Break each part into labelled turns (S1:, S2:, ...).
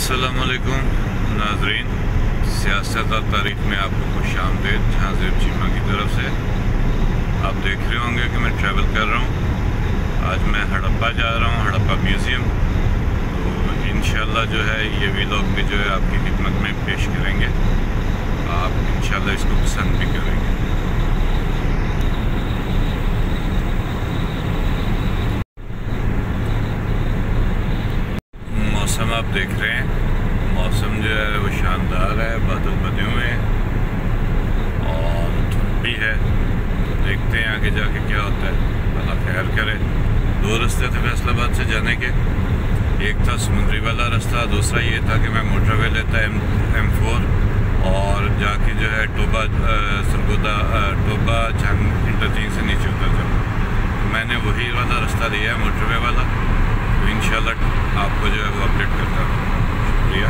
S1: अस्सलामुअलैकुम नाजरीन, सियासत और तारीख़ में आपको खुशामदीद। जहाँ ज़ेब चीमा की तरफ से आप देख रहे होंगे कि मैं ट्रैवल कर रहा हूँ। आज मैं हड़प्पा जा रहा हूँ, हड़प्पा म्यूज़ियम। तो इंशाल्लाह जो है ये व्लॉग भी जो है आपकी खिदमत में पेश करेंगे। आप इंशाल्लाह इसको पसंद भी करेंगे। मौसम आप देख रहे हैं, मौसम जो है वो शानदार है, बादल बने हुए हैं और धूप भी है। तो देखते हैं आगे जाके क्या होता है, अल्लाह खैर करे। दो रास्ते थे फैसलाबाद से जाने के, एक था समुद्री वाला रास्ता, दूसरा ये था कि मैं मोटरवे लेता M4 और जाके जो है Toba Sargodha Toba Jhang interchange से नीचे उतर जाऊँ। मैंने वही वाला रास्ता लिया है, मोटरवे वाला। तो इंशाल्लाह आपको जो है वो अपडेट करता हूँ। शुक्रिया।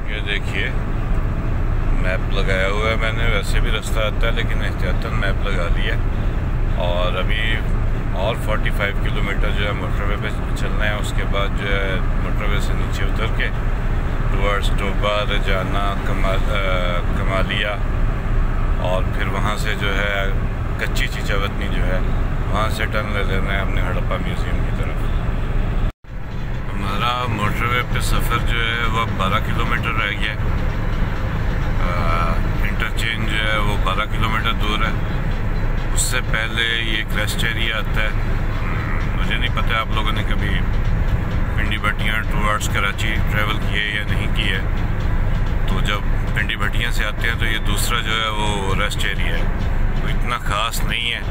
S1: ये देखिए मैप लगाया हुआ है मैंने, वैसे भी रास्ता आता है लेकिन एहतियातन मैप लगा लिया। और अभी और 45 किलोमीटर जो है मोटरवे पे चलना है। उसके बाद जो है मोटरवे से नीचे उतर के टुवर्ड्स टोबा, रजाना, कमालिया और फिर वहाँ से जो है कच्ची चीचावतनी जो है वहाँ से टर्न ले लेना है हमने हड़प्पा म्यूज़ियम की तरफ। हमारा मोटरवे पे सफ़र जो है वो 12 किलोमीटर रह गया। इंटरचेंज जो है वो 12 किलोमीटर दूर है। उससे पहले ये क्रेस्ट एरिया आता है। मुझे नहीं पता आप लोगों ने कभी पिंडी भट्टियाँ टुवर्ड्स कराची ट्रैवल किए या नहीं किए। तो जब पिंडी भट्टियाँ से आते हैं तो ये दूसरा जो है वो रेस्ट एरिया है। तो इतना ख़ास नहीं है,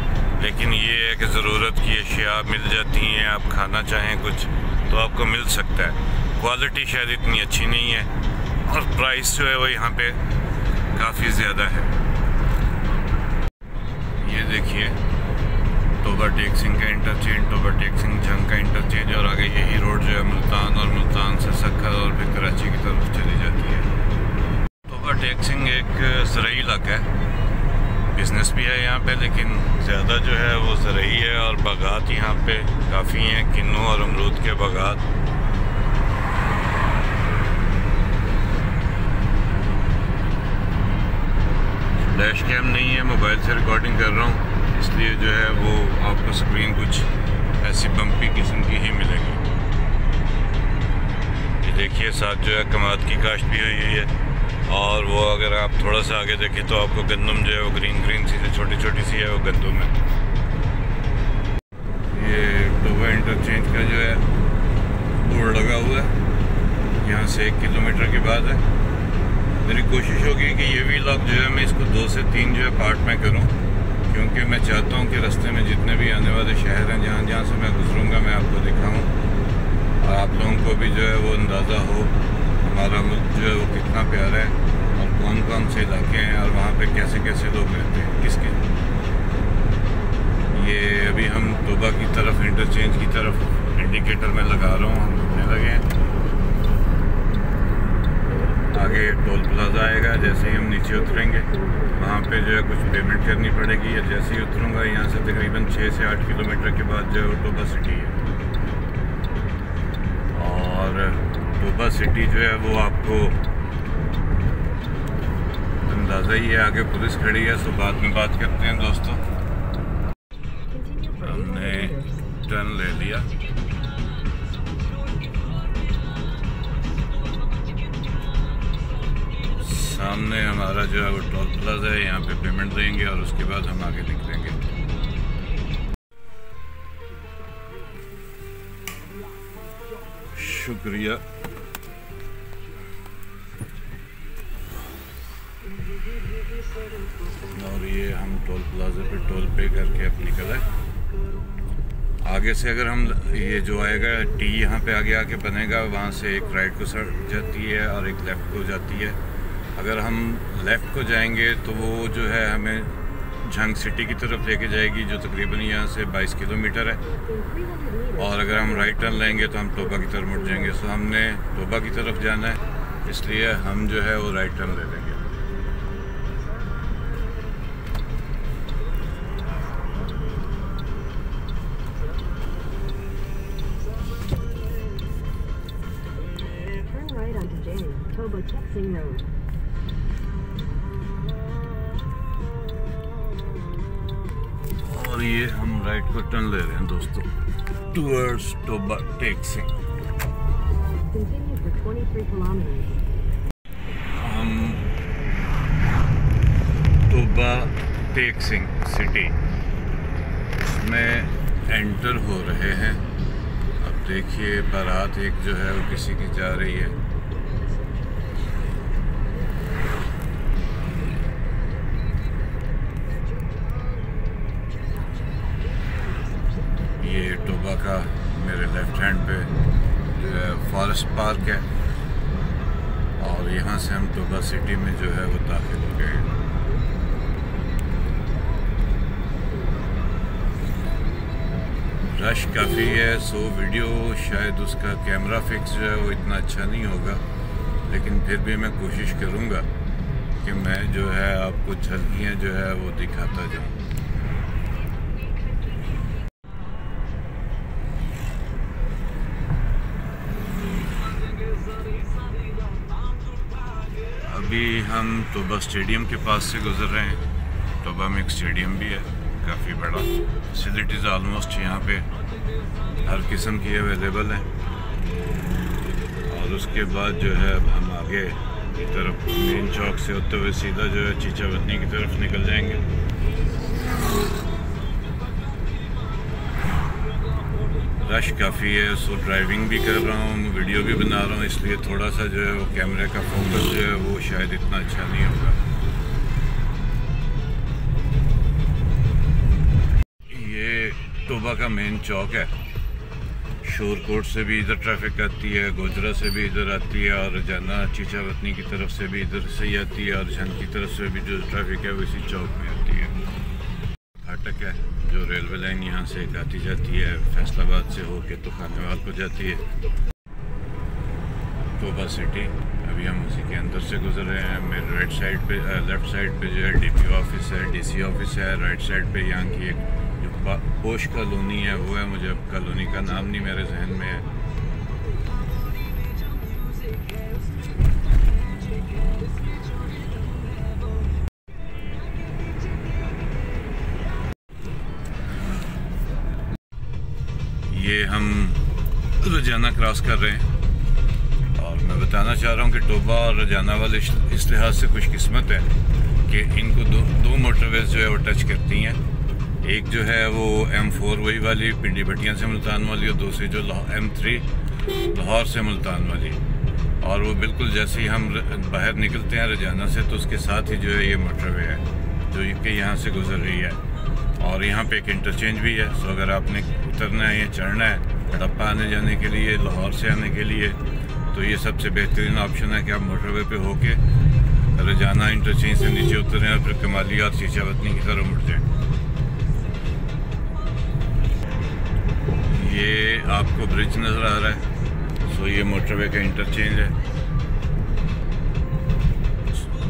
S1: लेकिन ये है कि ज़रूरत की अशिया मिल जाती हैं। आप खाना चाहें कुछ तो आपको मिल सकता है। क्वालिटी शायद इतनी अच्छी नहीं है और प्राइस जो है वो यहाँ पे काफ़ी ज़्यादा है। ये देखिए टोबा टेक सिंह का इंटरचेंज, टोबा टेक सिंह झंग का इंटरचेंज और आगे यही रोड जो है मुल्तान और मुल्तान से सक्खर और फिर कराची की तरफ चली जाती है। टोबा टेक सिंह एक ज़रई इलाका है, बिज़नेस भी है यहाँ पे, लेकिन ज़्यादा जो है वो ज़रई है। और बागात यहाँ पे काफ़ी हैं, किन्नू और अमरूद के बागात। डैश कैम नहीं है, मोबाइल से रिकॉर्डिंग कर रहा हूँ, इसलिए जो है वो आपको स्क्रीन कुछ ऐसी बम्पी किस्म की ही मिलेगी। ये देखिए साथ जो है कमाद की काश्त भी हुई है। और वो अगर आप थोड़ा सा आगे देखें तो आपको गंदम जो है वो ग्रीन सी छोटी छोटी सी है, वो गंदम है। ये टोबा इंटरचेंज का जो है बोर्ड लगा हुआ है, यहाँ से 1 किलोमीटर के बाद है। मेरी कोशिश होगी कि ये व्लॉग जो है मैं इसको 2 से 3 जो है पार्ट में करूँ, क्योंकि मैं चाहता हूँ कि रास्ते में जितने भी आने वाले शहर हैं जहाँ जहाँ से मैं गुजरूँगा मैं आपको दिखाऊँ और आप लोगों को भी जो है वो अंदाज़ा हो हमारा मुल्क जो है वो कितना प्यारा है और कौन कौन से इलाके हैं और वहाँ पे कैसे कैसे लोग रहते हैं किसके। ये अभी हम टोबा की तरफ इंटरचेंज की तरफ इंडिकेटर में लगा रहा हूँ, हम घूमने लगे हैं। आगे टोल प्लाजा आएगा, जैसे ही हम नीचे उतरेंगे वहाँ पे जो है कुछ पेमेंट करनी पड़ेगी। या जैसे ही उतरूँगा यहाँ से तकरीबन 6 से 8 किलोमीटर के बाद जो है टोबा सिटी है। और टोबा सिटी जो है वो आपको अंदाज़ा ही है, आगे पुलिस खड़ी है। तो बाद में बात करते हैं दोस्तों। हमने टर्न ले लिया, सामने हमारा जो है वो टोल प्लाजा है, यहाँ पे पेमेंट देंगे और उसके बाद हम आगे निकलेंगे। शुक्रिया। और ये हम टोल प्लाजा पे टोल पे करके अब निकल आए। आगे से अगर हम ये जो आएगा टी यहाँ पे आगे आके बनेगा, वहाँ से एक राइट को सर जाती है और एक लेफ़्ट को जाती है। अगर हम लेफ़्ट को जाएंगे तो वो जो है हमें झंग सिटी की तरफ लेके जाएगी, जो तकरीबन यहाँ से 22 किलोमीटर है। और अगर हम राइट टर्न लेंगे तो हम टोबा की तरफ मुड़ जाएंगे। सो हमने टोबा की तरफ जाना है, इसलिए हम जो है वो राइट टर्न ले लेंगे।
S2: Toba Texing Road.
S1: और ये हम राइट को टर्न ले रहे हैं दोस्तों, towards Toba टेक्सिंग।
S2: Continue for 23 kilometers.
S1: हम टोबा टेक्सिंग सिटी में एंटर हो रहे हैं। अब देखिए बारात एक जो है वो किसी की जा रही है। ये टोबा का मेरे लेफ्ट हैंड पे जो है फॉरेस्ट पार्क है और यहाँ से हम टोबा सिटी में जो है वो दाखिल हो गए। रश काफ़ी है, सो वीडियो शायद उसका कैमरा फिक्स जो है वो इतना अच्छा नहीं होगा, लेकिन फिर भी मैं कोशिश करूँगा कि मैं जो है आपको झलकियाँ जो है वो दिखाता जाऊँ। अभी हम टोबा स्टेडियम के पास से गुजर रहे हैं। टोबा में एक स्टेडियम भी है, काफ़ी बड़ा। फैसिलिटीज़ ऑलमोस्ट यहाँ पे हर किस्म की अवेलेबल हैं। और उसके बाद जो है अब हम आगे की तरफ मेन चौक से होते हुए सीधा जो है चीचावतनी की तरफ निकल जाएंगे। रश काफ़ी है, सो ड्राइविंग भी कर रहा हूँ, वीडियो भी बना रहा हूँ, इसलिए थोड़ा सा जो है वो कैमरे का फोकस जो है वो शायद इतना अच्छा नहीं होगा। ये टोबा का मेन चौक है। शोरकोट से भी इधर ट्रैफिक आती है, गोजरा से भी इधर आती है और रजाना चीचावतनी की तरफ से भी इधर से ही आती है और झन की तरफ से भी जो ट्रैफिक है वो इसी चौक में आती है। फाटक है जो रेलवे लाइन यहाँ से एक आती जाती है, फैसलाबाद से होके तो खानेवाल को जाती है। टोबा सिटी अभी हम उसी के अंदर से गुजर रहे हैं। मेरे राइट साइड पे लेफ़्ट साइड पे जो है डीपी ऑफिस है, डीसी ऑफिस है। राइट साइड पे यहाँ की एक जो पोश कॉलोनी है वो है, मुझे अब कॉलोनी का नाम नहीं मेरे जहन में है। ये हम रजाना क्रॉस कर रहे हैं और मैं बताना चाह रहा हूँ कि टोबा और रजाना वाले इस लिहाज से खुशकिस्मत है कि इनको दो मोटरवेज जो है वो टच करती हैं। एक जो है वो M4 वही वाली पिंडी भटियाँ से मुल्तान वाली और दूसरी जो M3 लाहौर से मुल्तान वाली। और वो बिल्कुल जैसे ही हम बाहर निकलते हैं रजाना से तो उसके साथ ही जो है ये मोटरवे है जो कि यहाँ से गुजर रही है। और यहाँ पे एक इंटरचेंज भी है, सो अगर आपने उतरना है या चढ़ना है हड़प्पा आने जाने के लिए, लाहौर से आने के लिए, तो ये सबसे बेहतरीन ऑप्शन है कि आप मोटरवे पे होके रजाना इंटरचेंज से नीचे उतरें और फिर कमाली और चीचावतनी की तरफ मुड़ जाएँ। ये आपको ब्रिज नज़र आ रहा है, सो ये मोटरवे का इंटरचेंज है।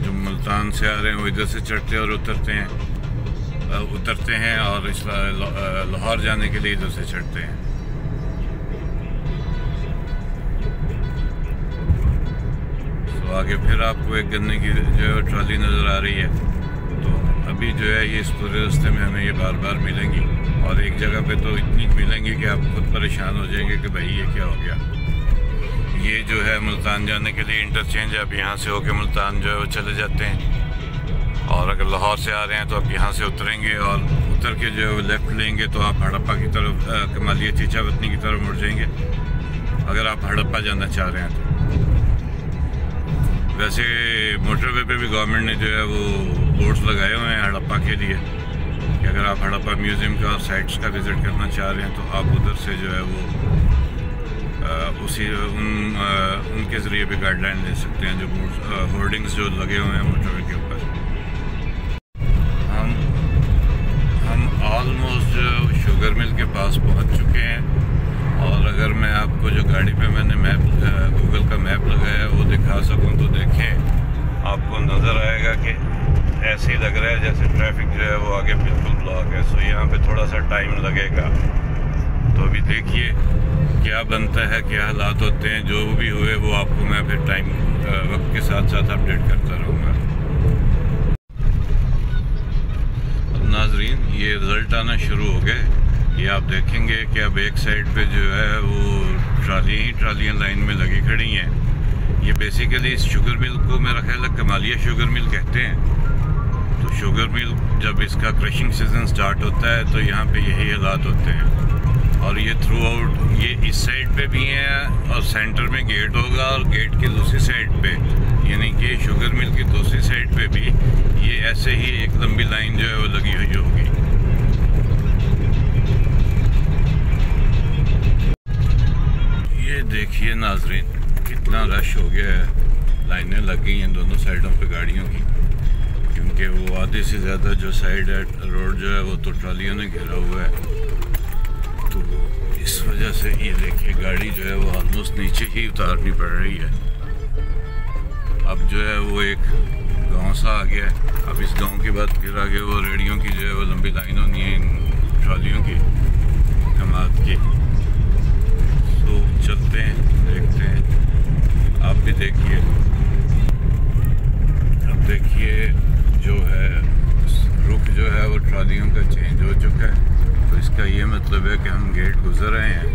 S1: जो मुल्तान से आ रहे हैं वो इधर से चढ़ते और उतरते हैं और इस लाहौर जाने के लिए इधर से चढ़ते हैं। तो आगे फिर आपको एक गन्ने की जो है ट्रॉली नज़र आ रही है। तो अभी जो है ये इस पूरे रास्ते में हमें ये बार बार मिलेंगी और एक जगह पे तो इतनी मिलेंगी कि आप खुद परेशान हो जाएंगे कि भाई ये क्या हो गया। ये जो है मुल्तान जाने के लिए इंटरचेंज है। अब यहाँ से होके मुल्तान जो है वो चले जाते हैं और अगर लाहौर से आ रहे हैं तो आप यहाँ से उतरेंगे और उतर के जो है वो लेफ़्ट लेंगे तो आप हड़प्पा की तरफ कमालिया चीचावतनी की तरफ मुड़ जाएंगे अगर आप हड़प्पा जाना चाह रहे हैं तो। वैसे मोटरवे पे भी गवर्नमेंट ने जो है वो बोर्ड्स लगाए हुए हैं हड़प्पा के लिए कि अगर आप हड़प्पा म्यूज़ियम का और साइट्स का विज़िट करना चाह रहे हैं तो आप उधर से जो है वो उनके ज़रिए भी गाइडलाइन ले सकते हैं। जो होर्डिंग्स जो लगे हुए हैं मोटरवे के ऊपर। हम ऑलमोस्ट शुगर मिल के पास पहुंच चुके हैं और अगर मैं आपको जो गाड़ी पे मैंने गूगल का मैप लगाया है वो दिखा सकूं तो देखें, आपको नज़र आएगा कि ऐसे ही लग रहा है जैसे ट्रैफिक जो है वो आगे बिल्कुल ब्लॉक है। सो यहाँ पे थोड़ा सा टाइम लगेगा। तो अभी देखिए क्या बनता है, क्या हालात होते हैं, जो भी हुए वो आपको मैं फिर टाइम वक्त के साथ साथ अपडेट करता रहूँगा। अब नाजरीन ये रिज़ल्ट आना शुरू हो गए। ये आप देखेंगे कि अब एक साइड पे जो है वो ट्रालियाँ लाइन में लगी खड़ी हैं। ये बेसिकली इस शुगर मिल को मेरा ख्याल है कमालिया शुगर मिल कहते हैं। तो शुगर मिल जब इसका क्रशिंग सीजन स्टार्ट होता है तो यहाँ पे यही हालात होते हैं। और ये थ्रू आउट ये इस साइड पे भी हैं और सेंटर में गेट होगा और गेट की दूसरी साइड पे यानी कि शुगर मिल की दूसरी साइड पे भी ये ऐसे ही एक लंबी लाइन जो है वो लगी हुई होगी। ये देखिए नाजरीन कितना रश हो गया है। लाइनें लग गई हैं दोनों साइडों पे गाड़ियों की, क्योंकि वो आधे से ज़्यादा जो साइड है रोड जो है वो तो ट्रालियों ने घेरा हुआ है। तो इस वजह से ये देखिए गाड़ी जो है वो ऑलमोस्ट नीचे ही उतारनी पड़ रही है। अब जो है वो एक गांव सा आ गया है। अब इस गांव के बाद फिर आगे वो रेडियों की जो है वो लंबी लाइन होनी है इन ट्रालियों की कमात की। तो चलते हैं, देखते हैं, आप भी देखिए। अब देखिए जो है रुख जो है वो ट्रालियों का चेंज हो चुका है। तो इसका ये मतलब है कि हम गेट गुजर रहे हैं।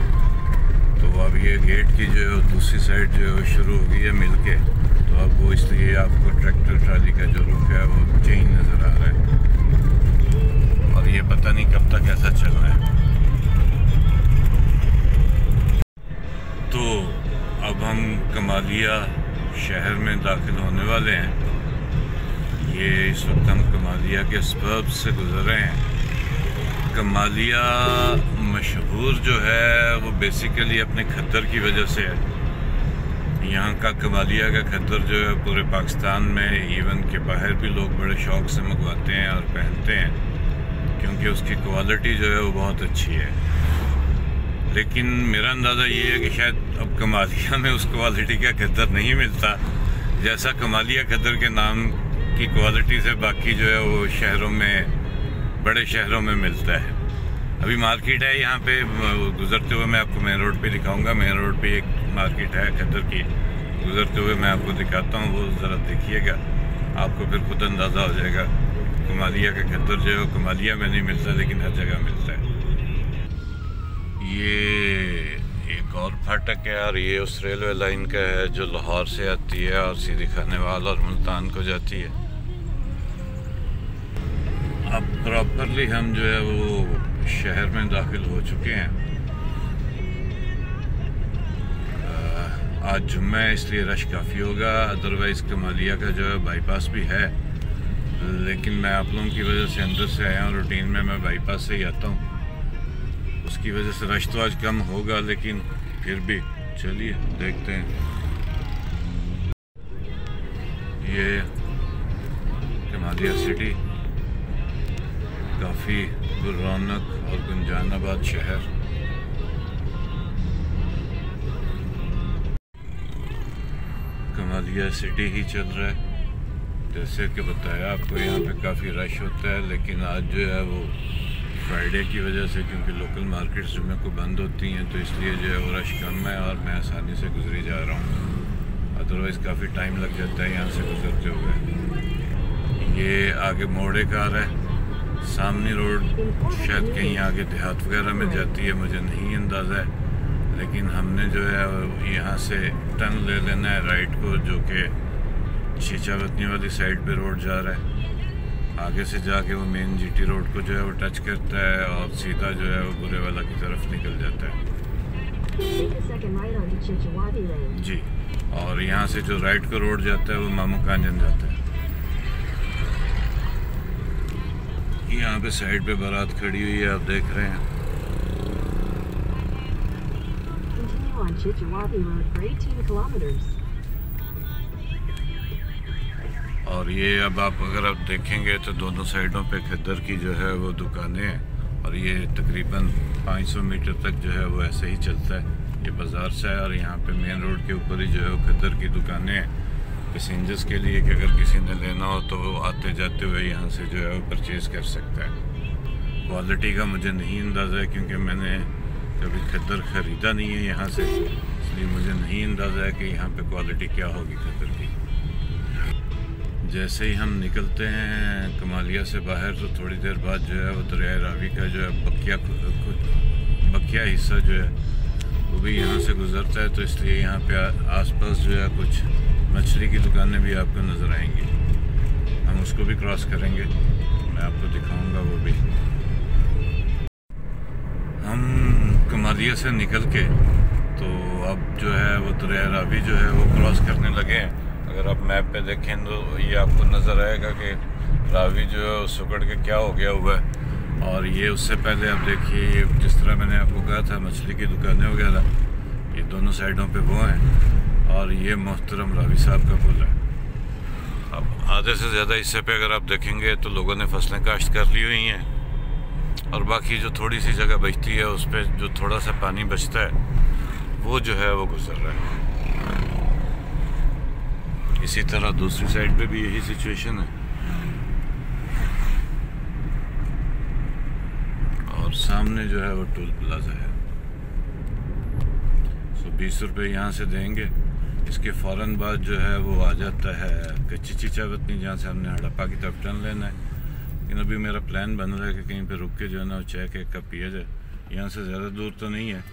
S1: तो अब ये गेट की जो है दूसरी साइड जो है वो शुरू हो गई है मिल के। तो अब वो इसलिए आपको ट्रैक्टर ट्राली का जो रुख है वो चेंज नज़र आ रहा है और ये पता नहीं कब तक ऐसा चल रहा है। तो अब हम कमालिया शहर में दाखिल होने वाले हैं। ये इस वक्त हम कमालिया के सबब से गुजर रहे हैं। कमालिया मशहूर जो है वो बेसिकली अपने खद्दर की वजह से है। यहाँ का कमालिया का खद्दर जो है पूरे पाकिस्तान में इवन के बाहर भी लोग बड़े शौक़ से मंगवाते हैं और पहनते हैं, क्योंकि उसकी क्वालिटी जो है वो बहुत अच्छी है। लेकिन मेरा अंदाज़ा ये है कि शायद अब कमालिया में उस क्वालिटी का खद्दर नहीं मिलता जैसा कमालिया खद्दर के नाम की क्वालिटी से बाकी जो है वो शहरों में, बड़े शहरों में मिलता है। अभी मार्केट है यहाँ पे, गुजरते हुए मैं आपको मेन रोड पे दिखाऊंगा। मेन रोड पे एक मार्केट है खद्दर की, गुजरते हुए मैं आपको दिखाता हूँ, वो ज़रा देखिएगा, आपको फिर खुद अंदाज़ा हो जाएगा। कमालिया का खद्दर जो है वो कमालिया में नहीं मिलता लेकिन हर जगह मिलता है। ये एक और फाटक है और ये उस रेलवे लाइन का है जो लाहौर से आती है और सीधी खानेवाल और मुल्तान को जाती है। अब प्रॉपरली हम जो है वो शहर में दाखिल हो चुके हैं। आज जुम्मा है इसलिए रश काफ़ी होगा, अदरवाइज़ कमालिया का जो है बाईपास भी है, लेकिन मैं आप लोगों की वजह से अंदर से आया हूँ। रूटीन में मैं बाईपास से ही आता हूँ, उसकी वजह से रश तो आज कम होगा, लेकिन फिर भी चलिए देखते हैं। ये कमालिया सिटी काफ़ी रौनक और गुंजानाबाद शहर। कमालिया सिटी ही चल रहा है। जैसे कि बताया आपको यहाँ पे काफ़ी रश होता है, लेकिन आज जो है वो फ्राइडे की वजह से, क्योंकि लोकल मार्केट्स जुम्मे को बंद होती हैं, तो इसलिए जो है वो रश कम है और मैं आसानी से गुजरी जा रहा हूँ। अदरवाइज़ काफ़ी टाइम लग जाता है यहाँ से गुजरते हुए। ये आगे मोड़ एक आ रहा है, सामने रोड शायद कहीं आगे देहात वगैरह में जाती है, मुझे नहीं अंदाज़ा है, लेकिन हमने जो है यहाँ से टर्न ले लेना है राइट को, जो कि शीशा वतनी वाली साइड पे रोड जा रहा है। आगे से जाके वो मेन जीटी रोड को जो है वो टच करता है और सीधा जो है वो बुरे वाला की तरफ निकल जाता है जी। और यहाँ से जो राइट को रोड जाता है वो मामू कांजन जाता है। यहाँ पे साइड पे बारात खड़ी हुई है, आप देख रहे हैं। और ये अब अगर आप देखेंगे तो दोनों साइडों पे खद्दर की जो है वो दुकानें हैं और ये तकरीबन 500 मीटर तक जो है वो ऐसे ही चलता है। ये बाज़ार सा है और यहाँ पे मेन रोड के ऊपर ही जो है वो खद्दर की दुकानें हैं पैसेंजर्स के लिए, कि अगर किसी ने लेना हो तो वो आते जाते हुए यहाँ से जो है वो परचेज़ कर सकता है। क्वालिटी का मुझे नहीं अंदाज़ा है, क्योंकि मैंने कभी खद्दर ख़रीदा नहीं है यहाँ से, इसलिए मुझे नहीं अंदाज़ा है कि यहाँ पे क्वालिटी क्या होगी खद्दर की। जैसे ही हम निकलते हैं कमालिया से बाहर तो थोड़ी देर बाद जो है वो दरिया रावी का जो है बकिया हिस्सा जो है वो भी यहाँ से गुज़रता है, तो इसलिए यहाँ पे आसपास जो है कुछ मछली की दुकानें भी आपको नज़र आएंगी। हम उसको भी क्रॉस करेंगे, मैं आपको दिखाऊंगा वो भी। हम कमालिया से निकल के तो अब जो है वो दरिया रावी जो है वो क्रॉस करने लगे हैं। अगर आप मैप पे देखें तो ये आपको नज़र आएगा कि रावी जो है उस उकड़ के क्या हो गया हुआ है। और ये उससे पहले आप देखिए, जिस तरह मैंने आपको कहा था मछली की दुकानें वगैरह ये दोनों साइडों पे वो हैं, और ये मोहतरम रावी साहब का पुल है। अब आधे से ज़्यादा हिस्से पे अगर आप देखेंगे तो लोगों ने फसलें काश्त कर ली हुई हैं, और बाकी जो थोड़ी सी जगह बचती है उस पर जो थोड़ा सा पानी बचता है वो जो है वो गुजर रहा है। इसी तरह दूसरी साइड पे भी यही सिचुएशन है। और सामने जो है वो टोल प्लाजा है। 20 रुपये यहाँ से देंगे, इसके फ़ौरन बाद जो है वो आ जाता है कच्ची चीचावतनी, जहाँ से हमने हड़प्पा की तरफ टर्न लेना है। लेकिन अभी मेरा प्लान बन रहा है कि कहीं पे रुक के जो है ना चाय के कप पिया जाए। यहाँ से ज़्यादा दूर तो नहीं है,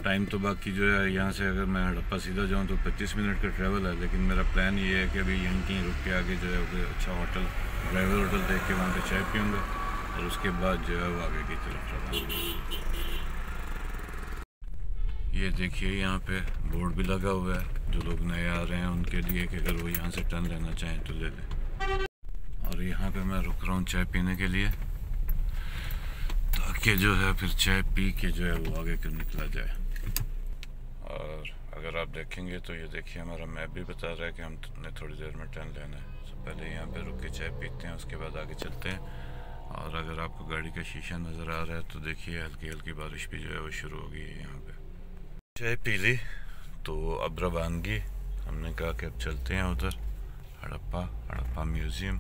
S1: टाइम तो बाकी जो है यहाँ से अगर मैं हड़प्पा सीधा जाऊँ तो 25 मिनट का ट्रैवल है। लेकिन मेरा प्लान ये है कि अभी यहीं कहीं रुक के आगे जो है वो अच्छा होटल, ड्राइवर होटल देख के वहाँ पे चाय पीऊँगा, और उसके बाद जो है वो आगे की तरफ रवाना। ये देखिए यहाँ पे बोर्ड भी लगा हुआ है, जो लोग नए आ रहे हैं उनके लिए कि अगर वो यहाँ से टर्न लेना चाहें तो ले लें। और यहाँ पे मैं रुक रहा हूँ चाय पीने के लिए, ताकि जो है फिर चाय पी के जो है वो आगे क्यों निकला जाए। और अगर आप देखेंगे तो ये देखिए हमारा मैप भी बता रहा है कि हमने थोड़ी देर में टर्न लेना है। तो पहले यहाँ पे रुक के चाय पीते हैं, उसके बाद आगे चलते हैं। और अगर आपको गाड़ी का शीशा नज़र आ रहा है तो देखिए हल्की हल्की बारिश भी जो है वो शुरू हो गई है। यहाँ पे चाय पी ली तो अब रवानगी, हमने कहा कि अब चलते हैं उधर हड़प्पा म्यूज़ियम।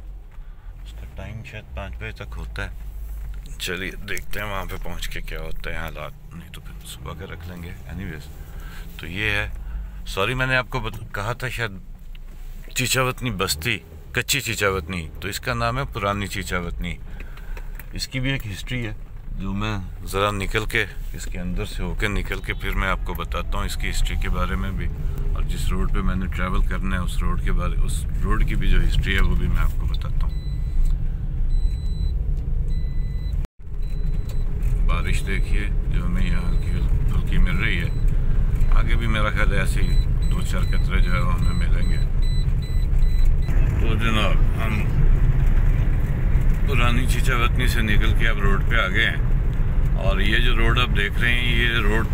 S1: उसका टाइम शायद 5 बजे तक होता है। चलिए देखते हैं वहाँ पे पहुँच के क्या होता है हालात, नहीं तो फिर सुबह का रख लेंगे। एनीवेज तो ये है, सॉरी मैंने आपको कहा था शायद चीचावतनी बस्ती, कच्ची चीचावतनी, तो इसका नाम है पुरानी चीचावतनी। इसकी भी एक हिस्ट्री है जो मैं ज़रा निकल के इसके अंदर से होकर निकल के फिर मैं आपको बताता हूँ इसकी हिस्ट्री के बारे में भी, और जिस रोड पे मैंने ट्रैवल करना है उस रोड के बारे, उस रोड की भी जो हिस्ट्री है वो भी मैं आपको बताता हूँ। बारिश देखिए जो हमें यहाँ हल्की मिल रही है, आगे भी मेरा ख्याल है ऐसे ही 2-4 कतरे जो है वो हमें मिलेंगे। तो जनाब हम पुरानी चीचावतनी से निकल के अब रोड पे आ गए हैं, और ये जो रोड आप देख रहे हैं ये रोड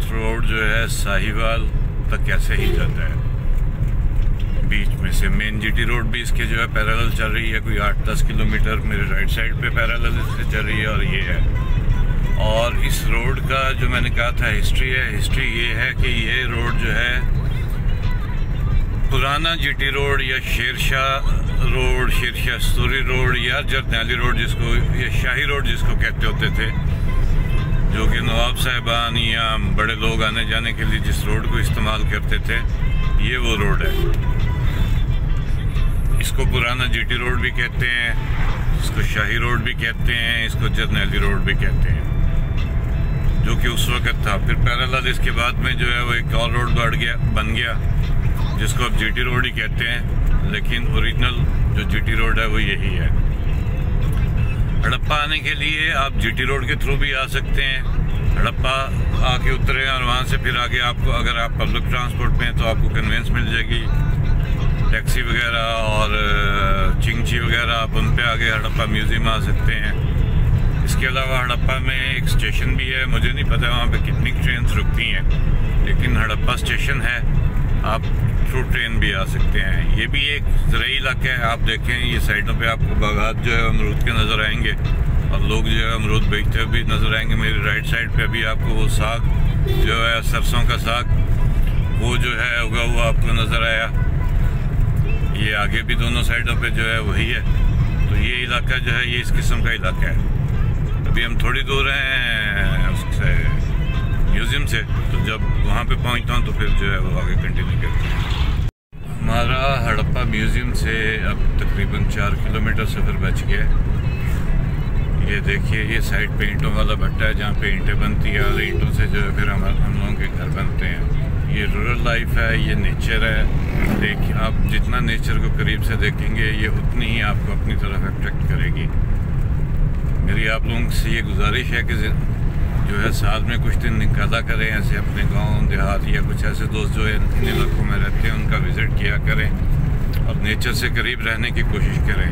S1: जो है साहिवाल तक ऐसे ही जाता है। बीच में से मेन जीटी रोड भी इसके जो है पैरेलल चल रही है, कोई 8-10 किलोमीटर मेरे राइट साइड पे पैरेलल से चल रही है, और ये है। और इस रोड का जो मैंने कहा था हिस्ट्री ये है कि ये रोड जो है पुराना जीटी रोड या शेरशाह स्तूरी रोड या जरनैली रोड जिसको, या शाही रोड जिसको कहते होते थे, जो कि नवाब साहिबान या बड़े लोग आने जाने के लिए जिस रोड को इस्तेमाल करते थे, ये वो रोड है। इसको पुराना जीटी रोड भी कहते हैं, इसको शाही रोड भी कहते हैं, इसको जरनैली रोड भी कहते हैं, जो कि उस वक्त था। फिर पैरेलल इसके बाद में जो है वो एक और रोड बन गया जिसको अब जीटी रोड ही कहते हैं, लेकिन ओरिजिनल जो जीटी रोड है वो यही है। हड़प्पा आने के लिए आप जीटी रोड के थ्रू भी आ सकते हैं, हड़प्पा आके उतरे और वहाँ से फिर आगे आपको, अगर आप पब्लिक ट्रांसपोर्ट में हैं तो आपको कन्वेंस मिल जाएगी, टैक्सी वगैरह और चिंगची वगैरह, आप उन पे आगे हड़प्पा म्यूज़ियम आ सकते हैं। इसके अलावा हड़प्पा में एक स्टेशन भी है, मुझे नहीं पता वहाँ पे कितनी ट्रेन रुकती हैं, लेकिन हड़प्पा स्टेशन है, आप थ्रू ट्रेन भी आ सकते हैं। ये भी एक ज़राई इलाका है, आप देखें ये साइडों पे आपको बागात जो है अमरूद के नज़र आएंगे, और लोग जो है अमरूद बेचते हुए भी नज़र आएंगे। मेरी राइट साइड पे भी आपको वो साग जो है सरसों का साग वो जो है उगा हुआ आपको नज़र आया। ये आगे भी दोनों साइडों पे जो है वही है। तो ये इलाका जो है ये इस किस्म का इलाका है। अभी हम थोड़ी दूर हैं उससे म्यूज़ियम से। तो जब वहाँ पे पहुँचता हूँ तो फिर जो है वो आगे कंटिन्यू करते हैं। हमारा हड़प्पा म्यूज़ियम से अब तकरीबन 4 किलोमीटर सफ़र बच गया है। ये देखिए, ये साइड पे ईंटों वाला भट्टा है जहाँ पे ईंटें बनती हैं और ईंटों से जो है फिर हम लोगों के घर बनते हैं। ये रूरल लाइफ है, ये नेचर है। देखिए, आप जितना नेचर को करीब से देखेंगे ये उतनी ही आपको अपनी तरफ अट्रैक्ट करेगी। मेरी आप लोगों से ये गुजारिश है कि जो है साल में कुछ दिन निकाला करें ऐसे अपने गांव देहात या कुछ ऐसे दोस्त जो है इन इलाकों में रहते हैं उनका विज़िट किया करें और नेचर से करीब रहने की कोशिश करें।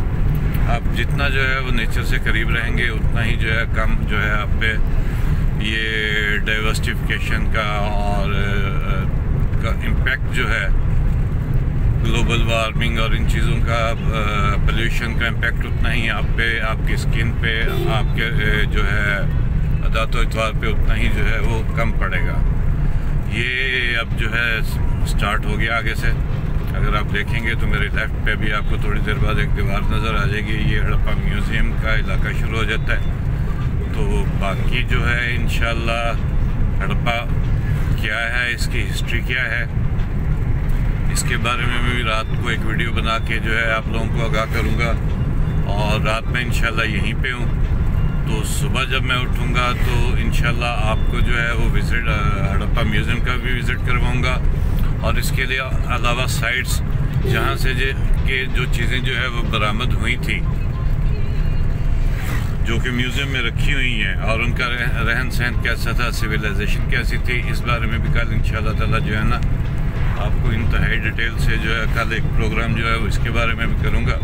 S1: आप जितना जो है वो नेचर से करीब रहेंगे उतना ही जो है कम जो है आप पे ये डाइवर्सिफिकेशन का और इम्पैक्ट जो है ग्लोबल वार्मिंग और इन चीज़ों का पोल्यूशन का इम्पैक्ट उतना ही आप पे, आपकी स्किन पे, आपके जो है अदातो इतवार पे उतना ही जो है वो कम पड़ेगा। ये अब जो है स्टार्ट हो गया आगे से। अगर आप देखेंगे तो मेरे लेफ़्ट पे भी आपको थोड़ी देर बाद एक दीवार नज़र आ जाएगी। ये हड़प्पा म्यूज़ियम का इलाका शुरू हो जाता है। तो बाकी जो है इंशाल्लाह हड़प्पा क्या है, इसकी हिस्ट्री क्या है, इसके बारे में भी रात को एक वीडियो बना के जो है आप लोगों को आगाह करूँगा। और रात में इंशाल्लाह यहीं पे हूँ, तो सुबह जब मैं उठूँगा तो इंशाल्लाह आपको जो है वो विज़िट हड़प्पा म्यूज़ियम का भी विज़िट करवाऊँगा। और इसके लिए अलावा साइट्स जहाँ से जो चीज़ें जो है वो बरामद हुई थी जो कि म्यूज़ियम में रखी हुई हैं और उनका रहन सहन कैसा था, सिविलाइजेशन कैसी थी, इस बारे में भी कल इंशाल्लाह ताला जो है ना आपको इंतहाई डिटेल से जो है कल एक प्रोग्राम जो है वो इसके बारे में भी करूँगा।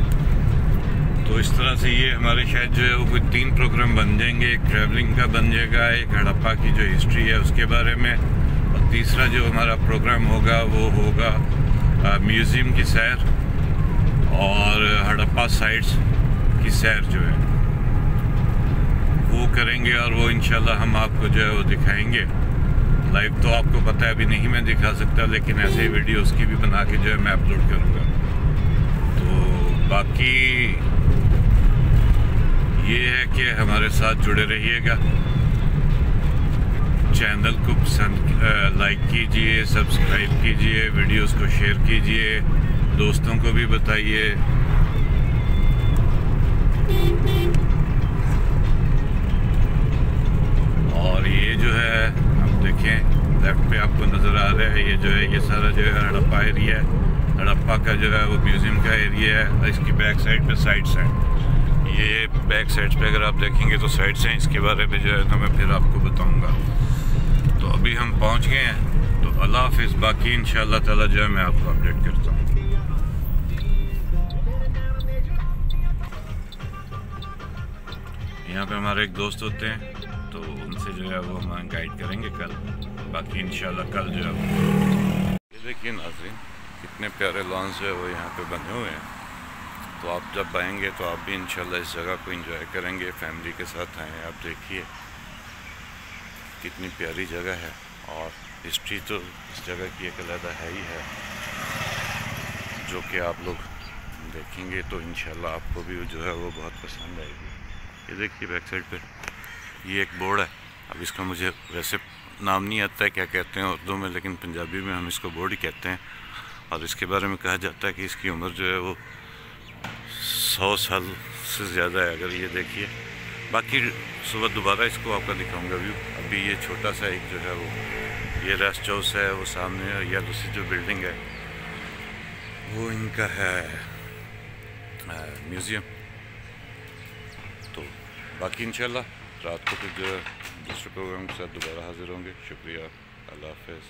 S1: तो इस तरह से ये हमारे शायद जो है वो कोई 3 प्रोग्राम बन जाएंगे। एक ट्रैवलिंग का बन जाएगा, एक हड़प्पा की जो हिस्ट्री है उसके बारे में, और तीसरा जो हमारा प्रोग्राम होगा वो होगा म्यूज़ियम की सैर और हड़प्पा साइट्स की सैर जो है वो करेंगे। और वो इंशाल्लाह हम आपको जो है वो दिखाएंगे लाइव। तो आपको पता है अभी नहीं मैं दिखा सकता, लेकिन ऐसे ही वीडियो उसकी भी बना के जो है मैं अपलोड करूँगा। तो बाकी ये है कि हमारे साथ जुड़े रहिएगा, चैनल को लाइक कीजिए, सब्सक्राइब कीजिए, वीडियोस को शेयर कीजिए, दोस्तों को भी बताइए। और ये जो है आप देखें लेफ्ट पे आपको नज़र आ रहा है, ये जो है ये सारा जो है हड़प्पा एरिया है। हड़प्पा का जो है वो म्यूज़ियम का एरिया है। इसकी बैक साइड पे साइट्स हैं। ये बैक साइड्स पे अगर आप देखेंगे तो साइट्स हैं, इसके बारे में जो है ना मैं फिर आपको बताऊंगा। तो अभी हम पहुंच गए हैं, तो अल्लाह हाफिज़। बाकी इंशाल्लाह ताला जो है मैं आपको अपडेट करता हूँ। यहाँ पे हमारे एक दोस्त होते हैं, तो उनसे जो है वो हमें गाइड करेंगे कल। बाकी इंशाल्लाह कल जो है ये देखिए नाज़रीन, कितने प्यारे लॉन्स जो है वो यहाँ पे बने हुए हैं। तो आप जब आएंगे तो आप भी इंशाल्लाह इस जगह को एंजॉय करेंगे, फैमिली के साथ आएँ। आप देखिए कितनी प्यारी जगह है और हिस्ट्री तो इस जगह की एक अलग है ही है, जो कि आप लोग देखेंगे तो इंशाल्लाह आपको भी जो है वो बहुत पसंद आएगी। ये देखिए बैक साइड पे ये एक बोर्ड है। अब इसका मुझे वैसे नाम नहीं आता है क्या कहते हैं उर्दू में, लेकिन पंजाबी में हम इसको बोर्ड ही कहते हैं। और इसके बारे में कहा जाता है कि इसकी उम्र जो है वो 100 साल से ज़्यादा है। अगर ये देखिए, बाकी सुबह दोबारा इसको आपका दिखाऊंगा व्यू। अभी ये छोटा सा एक जो है वो ये रेस्ट हाउस है, वो सामने या दूसरी जो बिल्डिंग है वो इनका है म्यूज़ियम। तो बाकी इंशाल्लाह रात को फिर जो है दूसरे प्रोग्राम के साथ दोबारा हाजिर होंगे। शुक्रिया, अल्लाह हाफ़िज़।